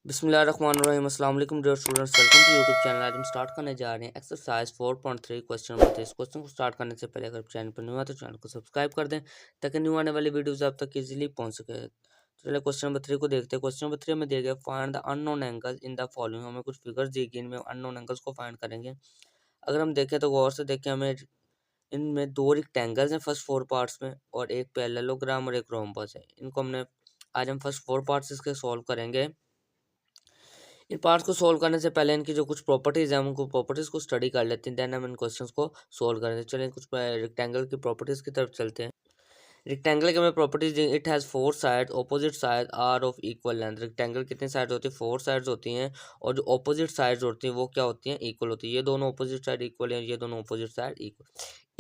बिस्मिल्लाहिर्रहमानिर्रहीम अस्सलाम वालेकुम dear students, welcome to YouTube channel. आज हम स्टार्ट करने जा रहे हैं एक्सरसाइज 4.3 क्वेश्चन नंबर 3। इस क्वेश्चन को स्टार्ट करने से पहले अगर चैनल पर न्यू है तो चैनल को सब्सक्राइब कर दें ताकि न्यू आने वाली वीडियोस आप तक इजीली पहुंच सके। चलिए क्वेश्चन नंबर 3 को देखते हैं। क्वेश्चन नंबर 3 में दिया गया find the unknown angle in the following. हमें कुछ फिगर्स दी गई, इनमें अननोन एंगल्स को फाइंड करेंगे। अगर हम देखें तो गौर से देखें, हमें इनमें दो रेक्टेंगल्स हैं फर्स्ट फोर पार्ट्स में, और एक पैरेललोग्राम और एक रोम्बस है। इनको हमने आज हम फर्स्ट फोर पार्ट्स इसके सॉल्व करेंगे। इन पार्ट्स को सोल्व करने से पहले इनकी जो कुछ प्रॉपर्टीज है, हम उनको प्रॉपर्टीज को स्टडी कर लेते हैं, देन हम इन क्वेश्चंस को सोल्व करेंगे। चलिए कुछ रेक्टेंगल की प्रॉपर्टीज की तरफ चलते हैं। रेक्टेंगल की हमें properties, it has four side, opposite side are of equal length. Rectangle कितनी साइड होती है? फोर साइड्स होती हैं, और जो ऑपोजिट साइड्स होती हैं वो क्या होती हैं? इक्वल होती है। ये दोनों ऑपोजिट साइड इक्वल है, ये दोनों opposite side equal.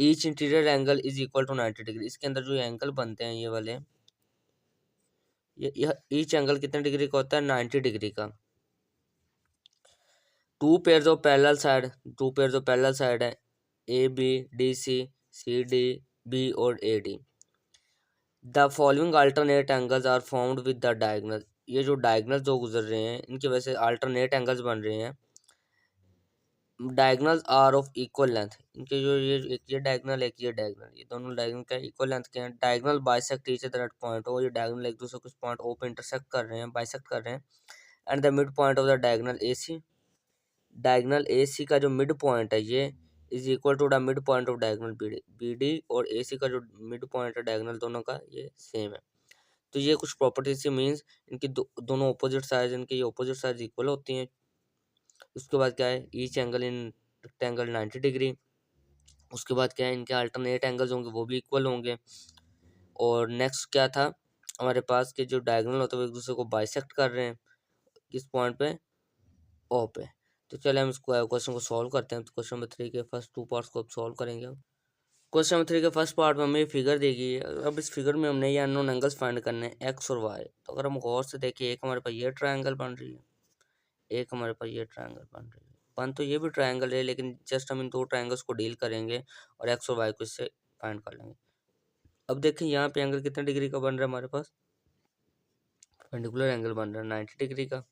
Each interior angle is equal to 90 degree. इसके अंदर जो एंगल बनते हैं ये वाले, ये ईच एंगल कितने डिग्री का होता है? 90 डिग्री का। Two pairs of parallel side है, A B D C D B और A D. The following alternate angles are formed with the diagonal. ये जो डायगोनल जो गुजर रहे हैं इनकी वजह से अल्टरनेट एंगल्स बन रहे हैं। Diagonals are of equal length. इनके जो एक ये डायगोनल, एक ये डायगोनल, ये दोनों डायगोनल का इक्वल लेंथ के हैं। Diagonal bisect each other at point O. ये डायगोनल एक दूसरे को पॉइंट ओ पे इंटरसेक्ट कर रहे हैं, बाइसेक्ट कर रहे हैं। And the mid point of the diagonal A C, diagonal A C का जो मिड पॉइंट है ये is equal to the mid point of diagonal B D. B D और ए सी का जो मिड पॉइंट है डायगोनल दोनों का, ये सेम है। तो ये कुछ प्रॉपर्टीज मीन्स इनकी दोनों ऑपोजिट साइड, इनकी ये ऑपोजिट साइड इक्वल होती हैं। उसके बाद क्या है? Each angle in rectangle 90 degree. उसके बाद क्या है? इनके अल्टरनेट एंगल्स होंगे वो भी इक्वल होंगे। और नेक्स्ट क्या था हमारे पास के जो डायगोनल होते हैं वो एक दूसरे को बाइसेक्ट कर रहे हैं किस पॉइंट पे? ओ पे। तो चले हम इसको क्वेश्चन को सॉल्व करते हैं। तो क्वेश्चन नंबर 3 के फर्स्ट टू पार्ट्स को अब सॉल्व करेंगे। अब क्वेश्चन नंबर 3 के फर्स्ट पार्ट में हमें फिगर दी गई है। अब इस फिगर में हमने ये अननोन एंगल्स फाइंड करने हैं, एक्स और वाई। तो अगर हम गौर से देखें, एक हमारे पास ये ट्रायंगल बन रही है, एक हमारे पास ये ट्रायंगल बन रही है। बन तो ये भी ट्रायंगल है, लेकिन जस्ट हम इन दो ट्रायंगल्स को डील करेंगे और एक्स और वाई को इससे फाइंड कर लेंगे। अब देखें यहाँ पे एंगल कितने डिग्री का बन रहा है हमारे पास? परपेंडिकुलर एंगल बन रहा है 90 डिग्री का।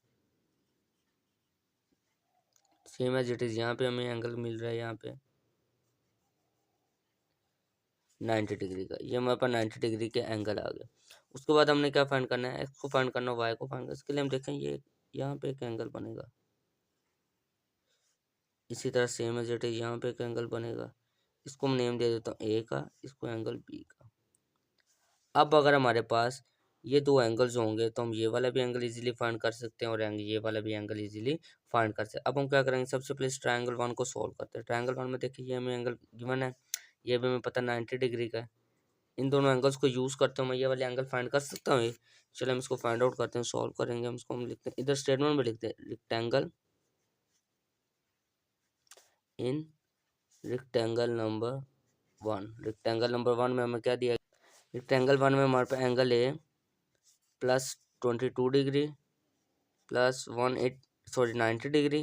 सेम एज इट इज यहाँ पे हमें एंगल मिल रहा है, यहाँ पे 90 डिग्री का। ये हमारे पास 90 डिग्री के एंगल आ गए। उसके बाद हमने क्या फाइंड करना है? एक्स को फाइंड करना है, वाई को फाइंड करना है। इसके लिए हम देखें ये यहाँ पे एक एंगल बनेगा, इसी तरह सेम एज इट इज यहाँ पे एक एंगल बनेगा। इसको हम नेम दे देता हूँ ए का, इसको एंगल बी का। अब अगर हमारे पास ये दो एंगल्स होंगे तो हम ये वाला भी एंगल इजीली फाइंड कर सकते हैं और ये वाला भी एंगल इजीली फाइंड कर सकते हैं। अब हम क्या करेंगे? सबसे पहले इस ट्रायंगल वन को सॉल्व करते हैं। ट्रायंगल वन में देखिए ये हमें एंगल गिवन है, ये भी हमें पता 90 डिग्री का है। इन दोनों एंगल्स को यूज़ करते हुए मैं ये वाले एंगल फाइंड कर सकता हूँ। चलो हम इसको फाइंड आउट करते हैं, सॉल्व करेंगे। हम इसको हम लिखते हैं, इधर स्टेटमेंट में लिखते हैं rectangle in rectangle number one. Rectangle number one में हमें क्या दिया? रेक्टेंगल वन में हमारे पास angle A plus 22 degree plus 90 degree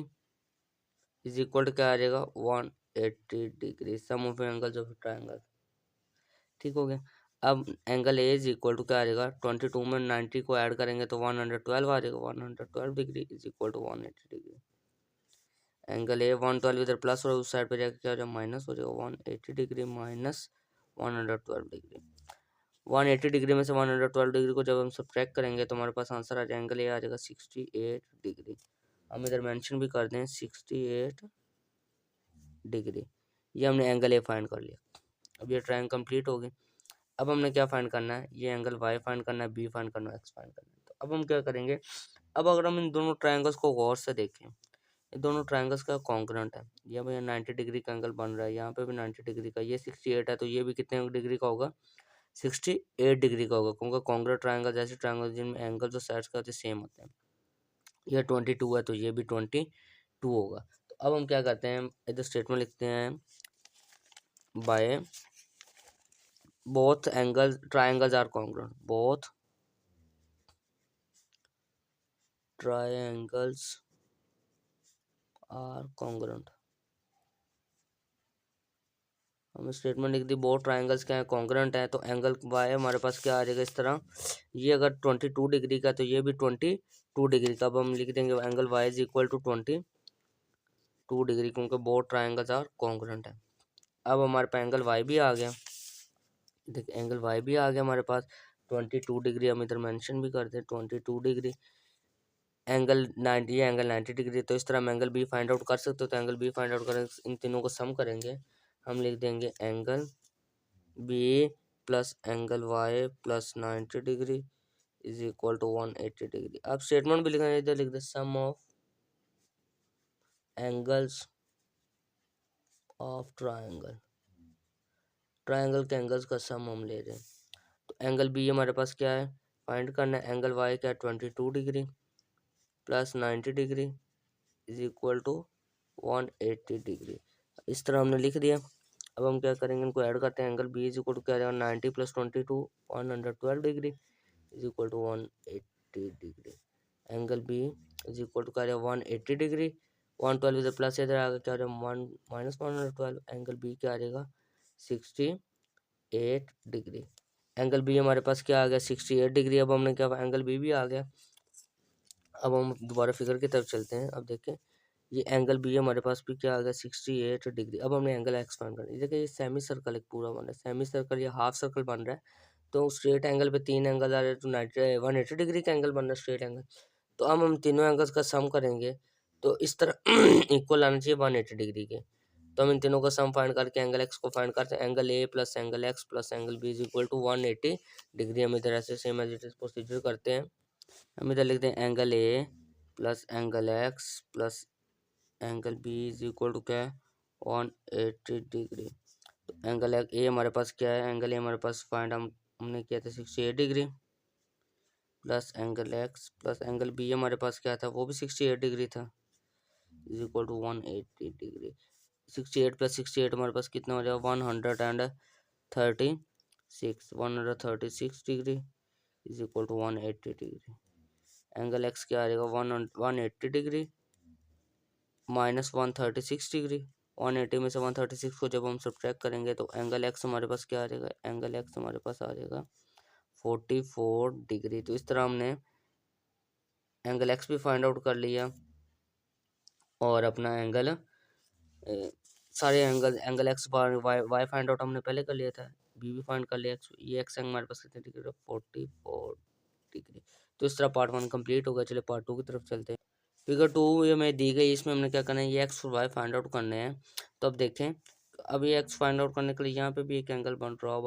is equal to क्या आ जाएगा? 180 degree. Sum of angles of triangle. ठीक हो गया। अब angle A is equal to क्या आ जाएगा? 22 में 90 को ऐड करेंगे तो 112 आ जाएगा। 112 degree is equal to 180 degree. Angle A 112 इधर प्लस और उस साइड पे जाकर क्या हो जाएगा? माइनस हो जाएगा। 180 डिग्री माइनस 112 डिग्री। 180 डिग्री में से 112 डिग्री को जब हम सब्ट्रैक्ट करेंगे तो हमारे पास आंसर आ जाएगा, एंगल ए आ जाएगा 68 डिग्री। हम इधर मेंशन भी कर दें 68 डिग्री। ये हमने एंगल ए फाइंड कर लिया। अब ये ट्रायंगल कंप्लीट हो गई। अब हमने क्या फाइंड करना है? ये एंगल वाई फाइंड करना है, बी फाइंड करना है, एक्स फाइंड करना है। तो अब हम क्या करेंगे? अब अगर हम इन दोनों ट्रायंगल्स को गौर से देखें, ये दोनों ट्रायंगल्स का कॉन्ग्रुएंट है। ये भैया 90 डिग्री का एंगल बन रहा है, यहाँ पे भी 90 डिग्री का। ये 68 है तो ये भी कितने डिग्री का होगा? 68 डिग्री का होगा, क्योंकि कॉन्ग्रुएंट ट्रायंगल जैसे ट्रायंगल जिनमें एंगल जो साइड्स का होते हैं सेम होते हैं। ये 22 है तो ये भी 22 होगा। तो अब हम क्या करते हैं? इधर स्टेटमेंट लिखते हैं, by both angles triangles are congruent. Both triangles are congruent। हमने स्टेटमेंट लिख दी, बोथ ट्रायंगल्स क्या है? कॉन्ग्रुएंट है। तो एंगल वाई हमारे पास क्या आ जाएगा? इस तरह, ये अगर 22 डिग्री का तो ये भी 22 डिग्री का। अब हम लिख देंगे angle Y is equal to 22 degree, क्योंकि बोथ ट्राइंगल्स आर कॉन्ग्रुएंट है। अब हमारे पास एंगल वाई भी आ गया। देखिए एंगल वाई भी आ गया हमारे पास 22 डिग्री। हम इधर मेंशन भी करते हैं 22 डिग्री। एंगल 90, ये एंगल 90 डिग्री। तो इस तरह हम एंगल बी फाइंड आउट कर सकते हो। तो एंगल बी फाइंड आउट करेंगे, इन तीनों को सम करेंगे। हम लिख देंगे angle B plus angle Y plus 90 degree is equal to 180 degree. अब स्टेटमेंट भी लिखना, इधर लिख दे sum of angles of triangle. Triangle के एंगल्स का सम हम ले रहे हैं। तो एंगल बी हमारे पास क्या है, फाइंड करना है। एंगल वाई क्या है 22 degree plus 90 degree is equal to 180 degree. इस तरह हमने लिख दिया। अब हम क्या करेंगे, इनको ऐड करते हैं। Angle B is equal to क्या रहेगा 90 प्लस 22 112 degree is equal to 180 degree. Angle B is equal to क्या रहेगा 180 डिग्री। 112 इधर प्लस, इधर आगे क्या रहेगा माइनस 112। एंगल बी क्या रहेगा 68 डिग्री। एंगल बी हमारे पास क्या आ गया 68 डिग्री। अब हमने क्या, एंगल बी भी आ गया। अब हम दोबारा फिगर की तरफ चलते हैं। अब देखें ये एंगल बी हमारे पास भी क्या आ गया 68 डिग्री। अब हमने एंगल एक्स फाइंड करना है। देखिए ये सेमी सर्कल एक पूरा बन रहा है, सेमी सर्कल या हाफ सर्कल बन रहा है। तो स्ट्रेट एंगल पे 3 एंगल आ रहे हैं, तो 180 डिग्री का एंगल बन रहा है स्ट्रेट एंगल। तो अब हम तीनों एंगल्स का सम करेंगे, तो इस तरह इक्वल आना चाहिए 180 डिग्री के। तो हम इन तीनों का सम फाइंड करके एंगल एक्स को फाइंड करते हैं। Angle A plus angle x plus angle B is equal to 180 degree. हम इधर ऐसे same as it is procedure करते हैं। हम इधर लिखते हैं angle A plus angle x plus angle B is equal to क्या है 180 डिग्री। तो एंगल ए हमारे पास क्या है, एंगल ए हमारे पास फाइंड हमने किया था 68 degree plus angle x plus angle B हमारे पास क्या था, वो भी 68 डिग्री था is equal to 180 degree. 68 plus 68 हमारे पास कितना हो जाएगा 136 degree is equal to 180 degree. Angle X क्या आ जाएगा 180 डिग्री माइनस 136 डिग्री। 180 में से 136 को जब हम सब्ट्रैक्ट करेंगे तो एंगल एक्स हमारे पास क्या आ जाएगा, एंगल एक्स हमारे पास आ जाएगा 44 डिग्री। तो इस तरह हमने एंगल एक्स भी फाइंड आउट कर लिया और अपना एंगल सारे angle x Y find out हमने पहले कर लिया था, बी भी फाइंड कर लिया। ये एक्स हमारे पास कितने डिग्री है 44 डिग्री। तो इस तरह पार्ट 1 कंप्लीट हो गया। चलिए पार्ट 2 की तरफ चलते हैं। फिगर 2 ये मैं दी गई, इसमें हमने क्या करना है, ये एक्स और वाई फाइंड आउट करने हैं। तो अब देखें, अब ये एक्स फाइंड आउट करने के लिए यहाँ पे भी एक एंगल बन रहा है,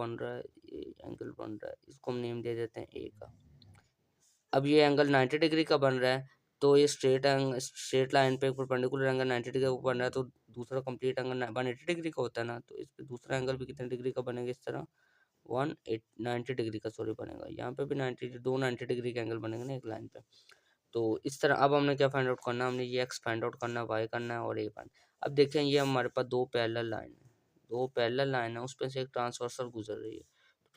ये एंगल बन रहा है, इसको हम नेम दे देते हैं ए का। अब ये एंगल 90 डिग्री का बन रहा है, तो ये स्ट्रेट लाइन पे परपेंडिकुलर एंगल 90 डिग्री का बन रहा है, तो दूसरा कंप्लीट एंगल 180 डिग्री का होता है ना, तो इस पे दूसरा एंगल भी कितने डिग्री का बनेगा, इस तरह 90 डिग्री का सॉरी बनेगा। यहाँ पे भी 90 डिग्री का एंगल बनेगा ना एक लाइन पे। तो इस तरह अब हमने क्या फाइंड आउट करना है, हमने ये एक्स फाइंड आउट करना है, वाई करना है और ए फाइंड। अब देखें ये हमारे पास दो पैरेलल लाइन है, उस पर से एक ट्रांसवर्सल गुजर रही है।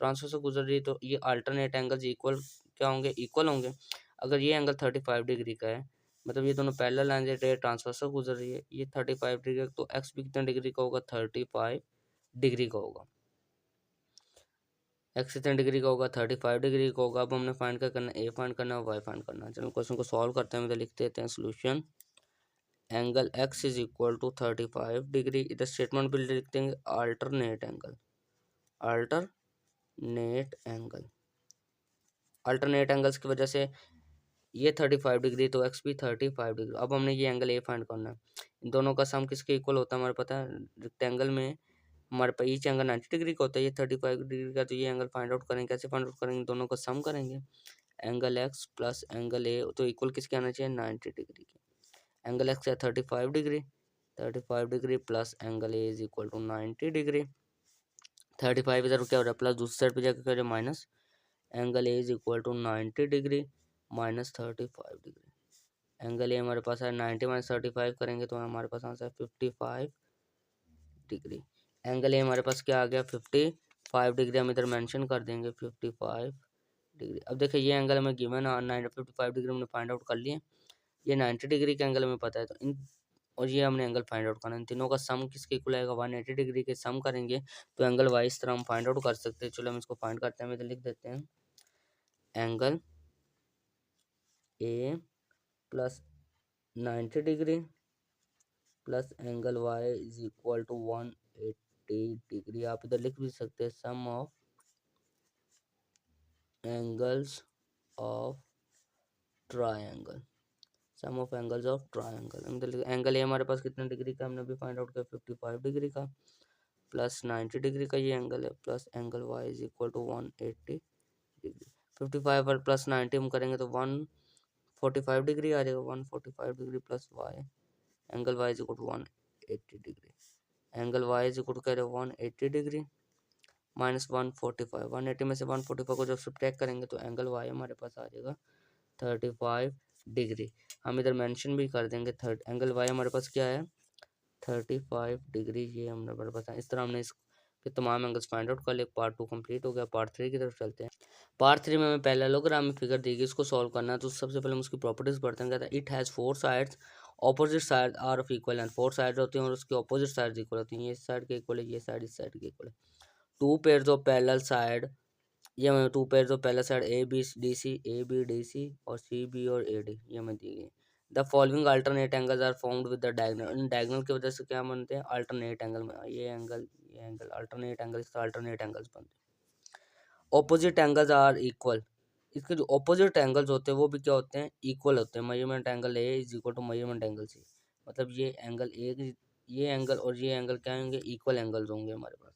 ट्रांसवर्सल गुजर रही है तो ये अल्टरनेट एंगल्स इक्वल क्या होंगे, इक्वल होंगे। अगर ये एंगल 35 डिग्री का है, मतलब ये दोनों पैरेलल लाइन से ट्रांसवर्सल गुजर रही है, ये 35 डिग्री, तो एक्स भी कितने डिग्री का होगा 35 डिग्री का होगा। एक्स कितने डिग्री का होगा 35 डिग्री का होगा। अब हमने फाइंड क्या करना है, ए फाइंड करना है, वाई फाइंड करना है। चलो क्वेश्चन को सॉल्व करते हैं। तो लिख देते हैं solution, angle x is equal to 35 degree. इधर स्टेटमेंट भी लिख देंगे alternate angle, alternate angle. Alternate angles की वजह से ये 35 डिग्री तो एक्स भी 35 डिग्री। अब हमने ये एंगल ए फाइंड करना है। इन दोनों का सम किसके इक्वल होता है, हमारे पता है रेक्टेंगल में हमारे पास ईच एंगल 90 डिग्री का होता है, ये 35 डिग्री का। तो ये एंगल फाइंड आउट करेंगे, कैसे फाइंड आउट करेंगे, दोनों का सम करेंगे। एंगल एक्स प्लस एंगल ए तो इक्वल किसके आना चाहिए 90 डिग्री के। एंगल एक्स है 35 degree, 35 degree plus angle A is equal to 90 degree. 35 इधर क्या हो रहा है प्लस, दूसरी साइड पे जाकर क्या हो रहा है minus. Angle A is equal to 90 degree minus 35 degree. Angle A हमारे पास है 90 माइनस 35 करेंगे तो हमारे पास आंसर है 55 डिग्री। एंगल ए हमारे पास क्या आ गया 55 डिग्री, हम इधर मेंशन कर देंगे 55 डिग्री। अब देखिए ये एंगल हमें गिवन है 55 डिग्री हमने फाइंड आउट कर लिए। ये 90 डिग्री का एंगल हमें पता है, तो इन और ये हमने एंगल फाइंड आउट करना है। इन तीनों का सम किसके इक्वल आएगा 180 डिग्री के सम करेंगे तो एंगल वाई इस तरह हम फाइंड आउट कर सकते हैं। चलो हम इसको फाइंड करते हैं, हम इधर लिख देते हैं angle A plus 90 degree plus angle Y is equal to 180 degree. आप इधर लिख भी सकते हैं sum of angles of triangle, sum of angles of triangle. Angle A हमारे पास कितने डिग्री का हमने अभी फाइंड आउट किया 55 डिग्री का, प्लस 90 डिग्री का ये एंगल है, plus angle Y is equal to 180 degree. 55 और प्लस 90 हम करेंगे तो 145 डिग्री आ जाएगा, 145 degree plus Y, angle Y is equal to 180 degree. Angle Y is equal to कह रहे 180 डिग्री माइनस 145, 180 में से 145 को जब सब्ट्रैक्ट करेंगे तो एंगल वाई हमारे पास आ जाएगा 35 डिग्री। हम इधर मेंशन भी कर देंगे थर्ड एंगल वाई हमारे पास क्या है 35 डिग्री, ये हमने हमारे पास है। इस तरह हमने इसके तमाम एंगल्स फाइंड आउट कर लिए। पार्ट 2 कंप्लीट हो गया, पार्ट 3 की तरफ चलते हैं। पार्ट 3 में हमें पैरेललोग्राम में फिगर दी गई, इसको सॉल्व करना है। तो सबसे पहले हम उसकी प्रॉपर्टीज पढ़ते हैं। कहता है it has 4 sides, opposite side are of equal length. 4 side होती हैं और उसकी ऑपोजिट साइड इक्वल होती हैं। ये इस साइड के इक्वल है, ये साइड इस साइड के इक्वल है। 2 पेयर्स ऑफ पैरेलल साइड, ये हमें 2 pairs of parallel side A B D C और सी बी और ए डी ये हमें दी गई। The following alternate angles are found with the diagonal. इन डायगोनल की वजह से क्या बनते हैं अल्टरनेट एंगल में, ये एंगल अल्टरनेट एंगल, इसका अल्टरनेट एंगल्स बनते हैं। ऑपोजिट एंगल्स आर इक्वल, इसके जो ऑपोजिट एंगल्स होते हैं वो भी क्या होते हैं इक्वल होते हैं। Measurement angle A is equal to measurement angle C, मतलब ये एंगल ए, ये एंगल और ये एंगल क्या होंगे इक्वल एंगल्स होंगे हमारे पास।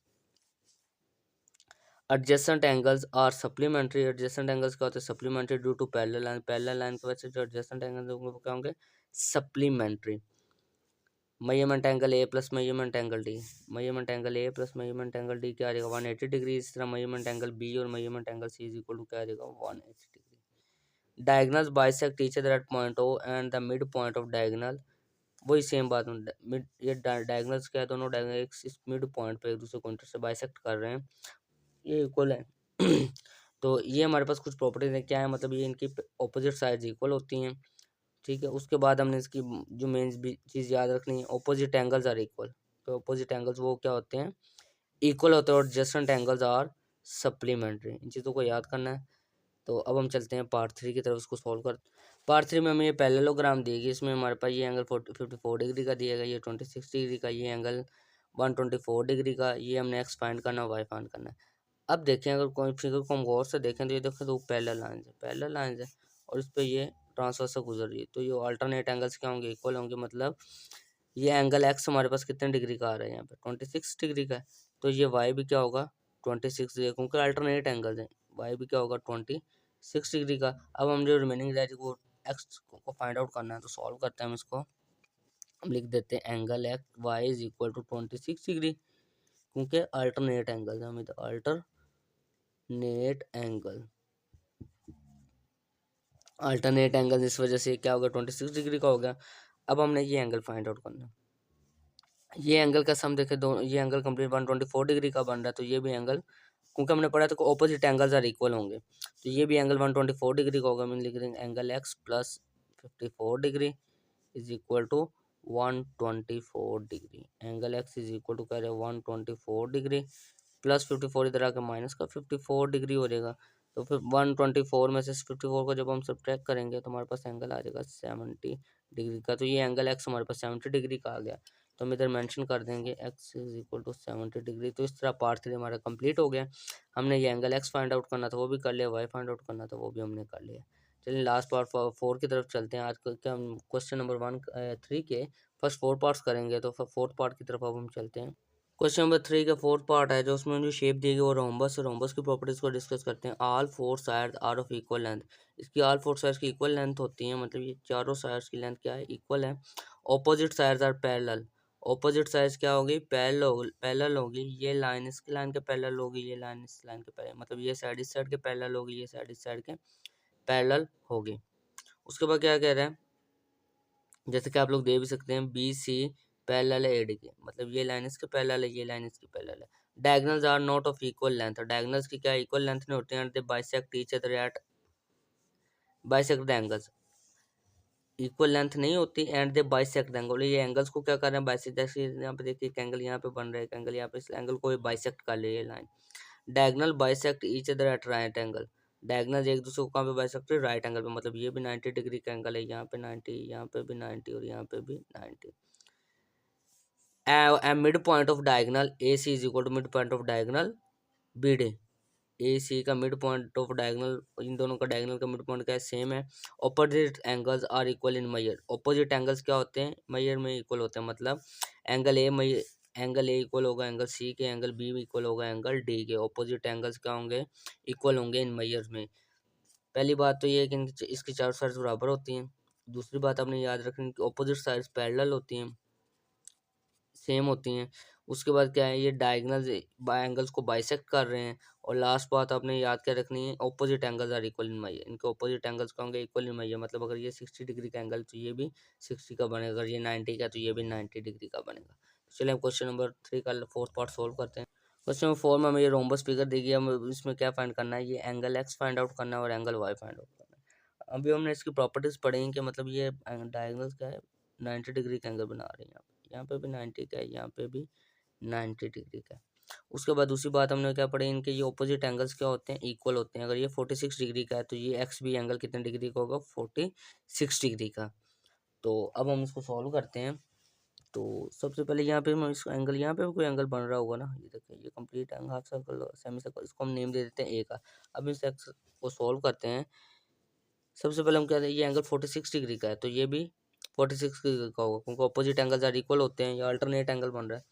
Adjacent angles are supplementary, adjacent angles क्या होते हैं supplementary due to parallel line, parallel line की वजह से जो एडजेसेंट एंगल्स होंगे वो क्या होंगे सप्लीमेंट्री। मेजरमेंट एंगल ए plus measurement angle D, measurement angle ए प्लस मेजरमेंट एंगल डी क्या आ जाएगा 180 डिग्री। इस तरह मेजरमेंट एंगल बी और measurement angle C is equal to क्या आ जाएगा 180 degree. Diagonals bisect each other at point O and the mid point of diagonal, वही सेम बात मिड, ये डायगोनल्स क्या है दोनों डायगोनल इस मिड पॉइंट पे एक दूसरे को से बाइसेक्ट कर रहे हैं, ये इक्वल है। तो ये हमारे पास कुछ प्रॉपर्टीज है क्या है, मतलब ये इनकी ऑपोजिट साइड्स इक्वल होती हैं, ठीक है। उसके बाद हमने इसकी जो मेन चीज़ याद रखनी है ऑपोजिट एंगल्स आर इक्वल। तो ऑपोजिट एंगल्स वो क्या होते हैं इक्वल होते हैं और एडजेसेंट एंगल्स आर सप्लीमेंट्री, इन चीज़ों को याद करना है। तो अब हम चलते हैं पार्ट 3 की तरफ, उसको सॉल्व कर। पार्ट 3 में हमें ये पैरेललोग्राम दिएगी, इसमें हमारे पास ये एंगल 54 डिग्री का दिएगा, ये 26 डिग्री का, ये एंगल 124 डिग्री का, ये हमने एक्स फाइंड करना है वाई फाइंड करना है। अब देखें अगर कोई फिगर को हम गौर से देखें तो ये देखें तो पैरेलल लाइंस है, पैरेलल लाइंस है और इस पर ये ट्रांसफर से गुजर रही है, तो ये अल्टरनेट एंगल्स क्या होंगे इक्वल होंगे। मतलब ये एंगल एक्स हमारे पास कितने डिग्री का आ रहा है यहाँ पे 26 डिग्री का है, तो ये वाई भी क्या होगा 26 डिग्री, क्योंकि अल्टरनेट एंगल्स हैं, वाई भी क्या होगा 26 डिग्री का। अब हम जो रिमेनिंग रह वो एक्स को फाइंड आउट करना है, तो सॉल्व करते हैं हम इसको। हम लिख देते हैं angle x y is equal to 26 degree, क्योंकि अल्टरनेट एंगल है, हम इधर अल्टरनेट एंगल इस वजह से क्या होगा 26 डिग्री का हो गया। अब हमने ये एंगल फाइंड आउट करना है, ये एंगल का सम देखे दो, ये एंगल कंप्लीट 124 डिग्री का बन रहा है, तो ये भी एंगल क्योंकि हमने पढ़ा था कि ऑपोजिट एंगल्स आर इक्वल होंगे, तो ये भी एंगल 124 डिग्री का होगा। हम लिख देंगे angle x plus 54 degree is equal to 124 degree, angle x is equal to कह रहे हैं 124 डिग्री प्लस 54 इधर आके माइनस का 54 डिग्री हो जाएगा। तो फिर 124 में से 54 को जब हम सब्ट्रैक्ट करेंगे तो हमारे पास एंगल आ जाएगा 70 डिग्री का, तो ये एंगल एक्स हमारे पास 70 डिग्री का आ गया। तो हम इधर मेंशन कर देंगे x is equal to 70 degree. तो इस तरह पार्ट 3 हमारा कंप्लीट हो गया। हमने ये एंगल एक्स फाइंड आउट करना था वो भी कर लिया, वाई फाइंड आउट करना था वो भी हमने कर लिया। चलिए लास्ट पार्ट 4 की तरफ चलते हैं। आज क्या हम क्वेश्चन नंबर 3 के फर्स्ट 4 पार्ट्स करेंगे, तो 4th पार्ट की तरफ अब हम चलते हैं। क्वेश्चन नंबर 3 का 4th पार्ट है, जो उसमें जो शेप दी गई वो रोम्बस है। रोम्बस की प्रॉपर्टीज को डिस्कस करते हैं। All 4 sides are of equal length, इसकी ऑल 4 साइड्स की इक्वल लेंथ होती है, मतलब ये चारों साइड्स की लेंथ क्या है इक्वल है। Opposite sides are parallel, opposite sides क्या होगी पैरेलल होगी, ये लाइन इसकी लाइन के पैरेलल होगी, ये लाइन इस लाइन के पैरेलल, मतलब ये साइड इस साइड के पैरेलल होगी, ये साइड इस साइड के पैरेलल होगी। उसके बाद क्या कह रहा है, जैसे कि आप लोग दे भी सकते हैं बी सी पैरेलल है एडी के, मतलब ये लाइन इसके पैरेलल है, ये लाइन इसकी पैरेलल है। Diagonals are not of equal length, diagonals की क्या इक्वल लेंथ नहीं होती हैं, they bisect each other at bisect the angles, equal length नहीं होती and they bisect the angle, ये एंगल्स को क्या कर रहे हैं बाइसेक्ट, जैसे यहाँ पे देखिए एक एंगल यहाँ पे बन रहा है, एक एंगल यहाँ पे, इस एंगल को बाइसेक्ट कर ले ये line. Diagonal bisect each other eight right angle, diagonal एक दूसरे को कहाँ पे बाइसेक्ट है, राइट एंगल पे, मतलब ये भी 90 डिग्री का एंगल है, यहाँ पे 90, यहाँ पे भी 90 और यहाँ पे भी 90। Mid point of diagonal A C is equal to mid point of diagonal B D. A C का मिड पॉइंट ऑफ डायगनल, इन दोनों का डायगनल का मिड पॉइंट क्या है, सेम है। Opposite angles are equal in pair. Opposite angles क्या होते हैं, मैयर में इक्वल होते हैं, मतलब एंगल ए इक्वल होगा एंगल सी के, एंगल बी इक्वल होगा एंगल डी के। ऑपोजिट एंगल्स क्या होंगे, इक्वल होंगे इन मैयर में। पहली बात तो ये है कि इसकी चारों साइड्स बराबर होती हैं। दूसरी बात आपने याद रखनी कि ऑपोजिट साइड्स पैरेलल होती हैं, सेम होती हैं। उसके बाद क्या है, ये डायगनल एंगल्स को बाइसेक्ट कर रहे हैं। और लास्ट बात आपने याद क्या रखनी है, opposite angles are equal in pair. इनके ऑपोजिट एंगल्स क्या होंगे, इक्वल इन मैयर, मतलब अगर ये 60 डिग्री का एंगल तो ये भी 60 का बनेगा, अगर ये 90 का तो ये भी 90 डिग्री का बनेगा। तो चलिए हम क्वेश्चन नंबर 3 का फोर्थ पार्ट सोल्व करते हैं। क्वेश्चन नंबर 4 में हमें ये रोम्बस फिगर देखिए, हम इसमें क्या फाइंड करना है, ये एंगल एक्स फाइंड आउट करना है और एंगल वाई फाइंड आउट करना है। अभी हमने इसकी प्रॉपर्टीज पढ़ी हैं कि मतलब ये डायगनल्स क्या है, 90 डिग्री का एंगल बना रहे हैं, यहाँ पे भी 90 का है, यहाँ पे भी 90 डिग्री का। उसके बाद दूसरी बात हमने क्या पढ़ी, इनके ये ऑपोजिट एंगल्स क्या होते हैं, इक्वल होते हैं। अगर ये 46 डिग्री का है तो ये एक्स भी एंगल कितने डिग्री का होगा, 46 डिग्री का। तो अब हम इसको सॉल्व करते हैं। तो सबसे पहले यहाँ पे हम इस एंगल, यहाँ पे कोई एंगल बन रहा होगा ना, ये देखिए ये complete angle, half circle, semi circle, इसको हम नेम दे देते हैं ए का। अब इस एक्स को सॉल्व करते हैं। सबसे पहले हम क्या है, ये एंगल 46 डिग्री का है तो ये भी 46 डिग्री का होगा, क्योंकि ऑपोजिट एंगल्स आर इक्वल होते हैं, या अल्टरनेट एंगल बन रहा है।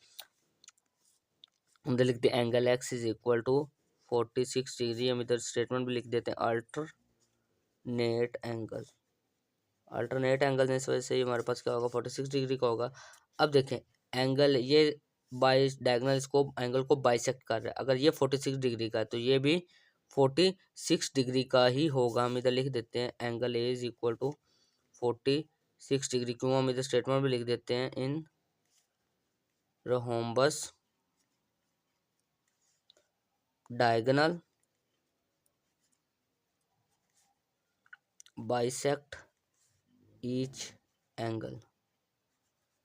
हम इधर लिखते हैं angle x is equal to 46 degree. हम इधर स्टेटमेंट भी लिख देते हैं अल्टरनेट एंगल। अल्टरनेट एंगल इस वजह से हमारे पास क्या होगा, 46 डिग्री का होगा। अब देखें एंगल ये बाई डायगनल इसको एंगल को बाइसेक्ट कर रहा है। अगर ये 46 डिग्री का है तो ये भी 46 डिग्री का ही होगा। हम इधर लिख देते हैं angle A is equal to 46 degree. क्यों, हम इधर स्टेटमेंट भी लिख देते हैं in rhombus diagonal bisect each angle.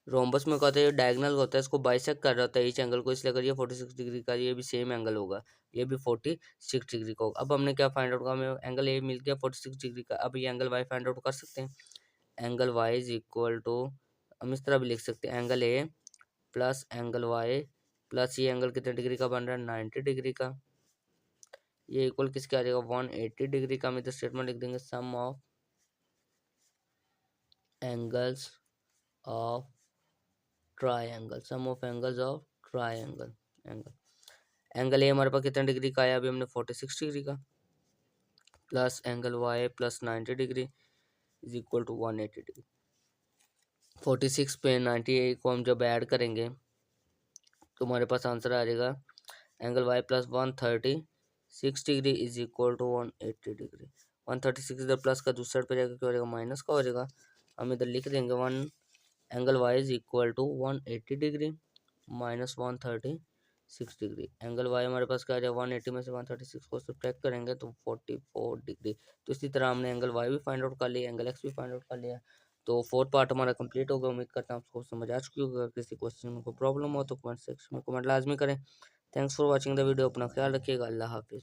Rhombus में कहते हैं डायगोनल होता है, इसको बाइसेक्ट कर रहा होता है ईच एंगल को, इसलिए अगर ये 46 डिग्री का, ये भी सेम एंगल होगा, ये भी 46 डिग्री का होगा। अब हमने क्या फाइंड आउट किया, हमें एंगल ए मिल गया 46 डिग्री का। अब ये एंगल वाई फाइंड आउट कर सकते हैं। Angle Y is equal to, हम इस तरह भी लिख सकते हैं एंगल ए प्लस एंगल वाई प्लस ये एंगल कितने डिग्री का बन रहा है, 90 डिग्री का। ये इक्वल किसके आ जाएगा, 180 डिग्री का। हम इधर स्टेटमेंट लिख देंगे sum of angles of triangle, sum of angles of triangle. Angle A हमारे पास कितने डिग्री का आया, अभी हमने 46 डिग्री का, plus angle Y plus 90 degree is equal to 180 degree. 46 पे 90 को हम जब ऐड करेंगे तो हमारे पास आंसर आ जाएगा angle Y plus 136 degree is equal to 180 degree. 136 इधर प्लस का दूसरे साइड पे जाएगा, क्या हो जाएगा, माइनस का हो जाएगा। हम इधर लिख देंगे one angle Y is equal to 180 degree minus 136 degree. Angle y हमारे पास क्या आ जाएगा, 180 में से 136 को सब्ट्रैक्ट करेंगे तो 44 डिग्री। तो इसी तरह हमने एंगल वाई भी फाइंड आउट कर लिया, एंगल एक्स भी फाइंड आउट कर लिया। तो फोर्थ पार्ट हमारा कंप्लीट होगा। उम्मीद करता हूँ आपको समझ आ चुकी होगी। अगर किसी क्वेश्चन में कोई प्रॉब्लम हो तो कमेंट सेक्शन में कमेंट लाजमी करें। Thanks for watching the video. अपना ख्याल रखिएगा। अल्लाह हाफिज़।